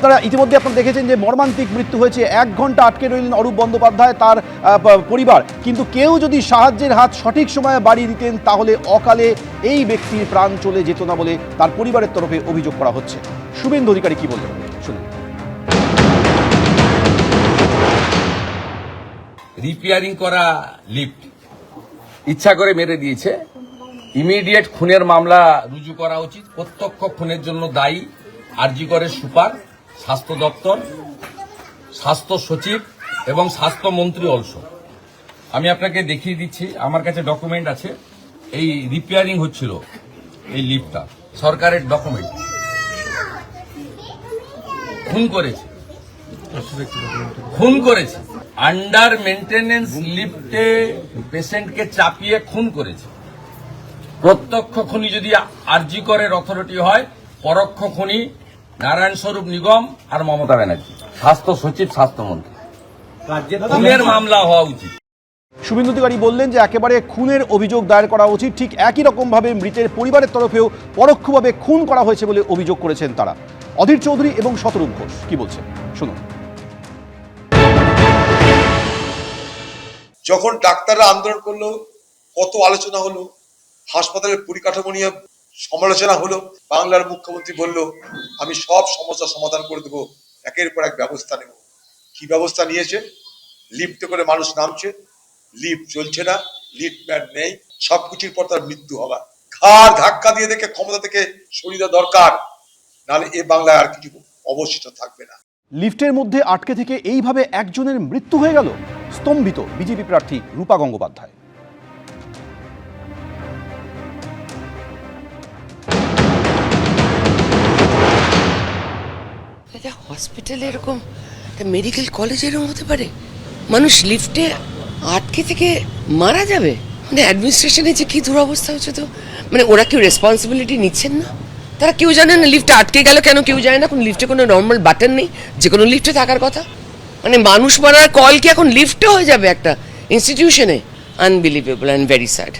আপনারা ইতিমধ্যে দেখেছেন যে মর্মান্তিক মৃত্যু হয়েছে। 1 ঘন্টা আটকে রইলেন অরূপ বন্দ্যোপাধ্যায়, তার পরিবার। কিন্তু কেউ যদি সাহায্যের হাত সঠিক সময়ে বাড়িয়ে দিতেন তাহলে অকালে এই ব্যক্তির প্রাণ চলে যেত না বলে তার পরিবারের তরফে অভিযোগ করা হচ্ছে। শুভেন্দু অধিকারী কি বললেন শুনুন। রিপেয়ারিং করা লিফট ইচ্ছা করে মেরে দিয়েছে। ইমিডিয়েট খুনের মামলা রুজু করা উচিত। প্রত্যক্ষ খুনের জন্য দায়ী আরজি করের সুপার, স্বাস্থ্য দপ্তর, স্বাস্থ্য সচিব এবং স্বাস্থ্যমন্ত্রী অলসো। আমি আপনাকে দেখিয়ে দিচ্ছি, আমার কাছে ডকুমেন্ট আছে। এই রিপেয়ারিং হচ্ছিল এই লিফটটা, সরকারের ডকুমেন্ট। খুন করেছে আন্ডার মেইনটেনেন্স লিফটে পেশেন্টকে চাপিয়ে খুন করেছে। প্রত্যক্ষ খুনি যদি আরজি করের অথরিটি হয়, পরোক্ষ খুনি নারায়ণ স্বরূপ নিগম আর মমতা ব্যানার্জি, স্বাস্থ্য সচিব, স্বাস্থ্যমন্ত্রী। খুনের মামলা হওয়া উচিত। শুভেন্দু অধিকারী বললেন যে একেবারে খুনের অভিযোগ দায়ের করা উচিত। ঠিক একই রকমভাবে মৃতের পরিবারের তরফেও পরোক্ষভাবে খুন করা হয়েছে বলে অভিযোগ করেছেন তারা। অধীর চৌধুরী এবং শতরূপ ঘোষ কি বলছেন শুনুন। যখন ডাক্তাররা আন্দোলন করলো, কত আলোচনা হলো, হাসপাতালের পরিকাঠামো নিয়ে সমালোচনা হলো, বাংলার মুখ্যমন্ত্রী বলল আমি সব সমস্যা সমাধান করে দেবো, একের পর এক ব্যবস্থা নেব। কি ব্যবস্থা নিয়েছে? লিফটে করে মানুষ নামছে, লিফট চলছে না, লিফটম্যান নেই, সবকিছুর পর তার মৃত্যু হওয়া। ঘাড় ধাক্কা দিয়ে দেখে ক্ষমতা থেকে সরিয়ে দেওয়া দরকার, নাহলে এ বাংলায় আর কিছু অবশিষ্ট থাকবে না। লিফটের মধ্যে আটকে থেকে এইভাবে একজনের মৃত্যু হয়ে গেল। স্তম্ভিত বিজেপি প্রার্থী রূপা গঙ্গোপাধ্যায়। হসপিটালে এরকম, মেডিকেল কলেজে এরকম হতে পারে? মানুষ লিফটে আটকে থেকে মারা যাবে? মানে অ্যাডমিনিস্ট্রেশনে যে কি দুরবস্থা হচ্ছে। তো মানে ওরা কেউ রেসপন্সিবিলিটি নিচ্ছেন না? তারা কেউ জানে না লিফটে আটকে গেল কেন, কেউ জানে না। কোন লিফটে কোনো নর্মাল বাটন নেই, যে কোনো লিফটে থাকার কথা। মানে মানুষ মারার কল কি এখন লিফটে হয়ে যাবে একটা ইনস্টিটিউশনে? Unbelievable and very sad.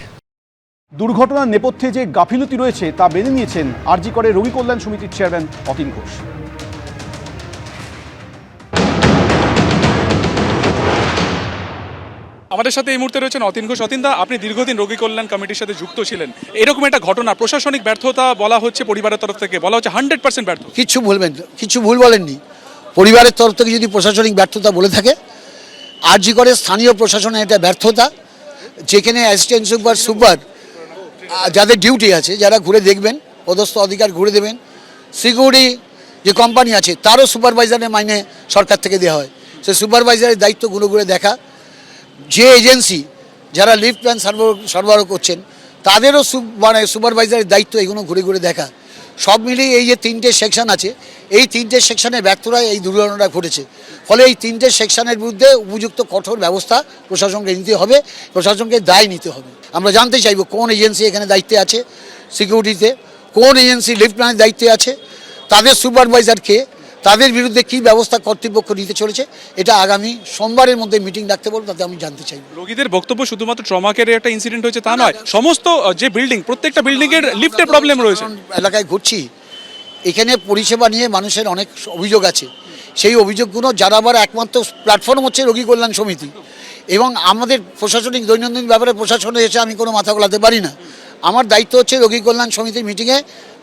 দুর্ঘটনার নেপথ্যে যে গাফিলতি রয়েছে তা মেনে নিয়েছেন আরজি করে রোগী কল্যাণ সমিতির চেয়ারম্যান অতীন ঘোষ। আমাদের সাথে এই মুহূর্তে রয়েছেন অতীন ঘোষ। অতীন দা, আপনি দীর্ঘদিন রোগী কল্যাণ কমিটির সাথে যুক্ত ছিলেন। এরকম একটা ঘটনা, প্রশাসনিক ব্যর্থতা বলা হচ্ছে, পরিবারের তরফ থেকে বলা হচ্ছে 100% ব্যর্থ। কিচ্ছু বলবেন, কিছু ভুল বলেননি। পরিবারের তরফ থেকে যদি প্রশাসনিক ব্যর্থতা বলে থাকে, আরজি করে স্থানীয় প্রশাসনের এটা ব্যর্থতা। যেখানে অ্যাসিস্ট্যান্ট সুপার যাদের ডিউটি আছে, যারা ঘুরে দেখবেন, পদস্থ অধিকার ঘুরে দেবেন। সিকিউরিটি যে কোম্পানি আছে তারও সুপারভাইজারের মাইনে সরকার থেকে দেওয়া হয়। সে সুপারভাইজারের দায়িত্ব ঘুরে দেখা। যে এজেন্সি যারা লিফট প্ল্যান সরবরাহ করছেন তাদেরও সুপারভাইজারের দায়িত্ব এগুলো ঘুরে দেখা। সব মিলিয়ে এই যে 3টে সেকশন আছে, এই 3টে সেকশনের ব্যর্থতায় এই দুর্ঘটনাটা ঘটেছে। ফলে এই 3টে সেকশনের বিরুদ্ধে উপযুক্ত কঠোর ব্যবস্থা প্রশাসনকে নিতে হবে, প্রশাসনকে দায় নিতে হবে। আমরা জানতে চাইব কোন এজেন্সি এখানে দায়িত্বে আছে সিকিউরিটিতে, কোন এজেন্সি লিফট প্ল্যানের দায়িত্বে আছে, তাদের সুপারভাইজারকে, তাদের বিরুদ্ধে কি ব্যবস্থা কর্তৃপক্ষ নিতে চলেছে। এটা আগামী সোমবারের মধ্যে মিটিং ডাকতে বলবো, তাতে আমি জানতে চাই। রোগীদের বক্তব্য শুধুমাত্র ট্রমাকের একটা ইনসিডেন্ট হয়েছে তা নয়, সমস্ত যে বিল্ডিং, প্রত্যেকটা বিল্ডিং এর লিফটের প্রবলেম রয়েছে। এলাকায় ঘুরছি, এখানে পরিষেবা নিয়ে মানুষের অনেক অভিযোগ আছে। সেই অভিযোগগুলো যারা আবার একমাত্র প্ল্যাটফর্ম হচ্ছে রোগী কল্যাণ সমিতি। এবং আমাদের প্রশাসনিক দৈনন্দিন ব্যাপারে প্রশাসনে এসে আমি কোনো মাথা গলাতে পারি না। আমার দায়িত্ব হচ্ছে রোগী কল্যাণ সমিতির মিটিংয়ে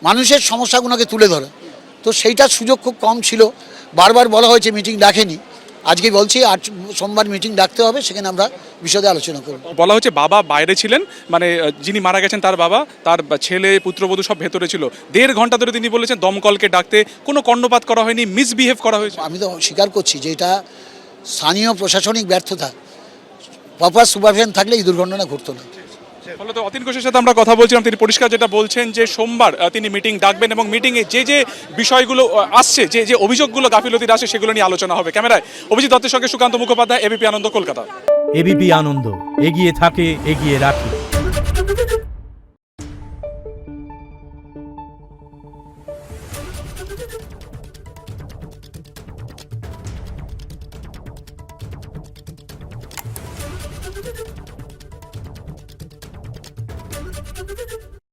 মানুষের সমস্যাগুলোকে তুলে ধরা। তো সেইটার সুযোগ খুব কম ছিল। বারবার বলা হয়েছে মিটিং ডাকেনি, আজকে বলছি সোমবার মিটিং ডাকতে হবে, সেখানে আমরা বিশদে আলোচনা করব। বলা হচ্ছে বাবা বাইরে ছিলেন, মানে যিনি মারা গেছেন তার বাবা, তার ছেলে পুত্রবধূ সব ভেতরে ছিল। 1.5 ঘন্টা ধরে তিনি বলেছেন দমকলকে ডাকতে কোনো কর্ণপাত করা হয়নি, মিসবিহেভ করা হয়েছে। আমি তো স্বীকার করছি যে এটা স্থানীয় প্রশাসনিক ব্যর্থতা। প্রপার সুপারভিশন থাকলে এই দুর্ঘটনা ঘটতো না। ফলত অতীন ঘোষের সাথে আমরা কথা বলছিলাম, তিনি পরিষ্কার যেটা বলছেন যে সোমবার তিনি মিটিং ডাকবেন এবং মিটিংয়ে যে বিষয়গুলো আসছে, যে অভিযোগগুলো গাফিলতির আসে, সেগুলো নিয়ে আলোচনা হবে। ক্যামেরায় অভিজিৎ দত্তের সঙ্গে সুকান্ত মুখোপাধ্যায়, এবিপি আনন্দ, কলকাতা। এবিপি আনন্দ, এগিয়ে থাকে, এগিয়ে রাখে।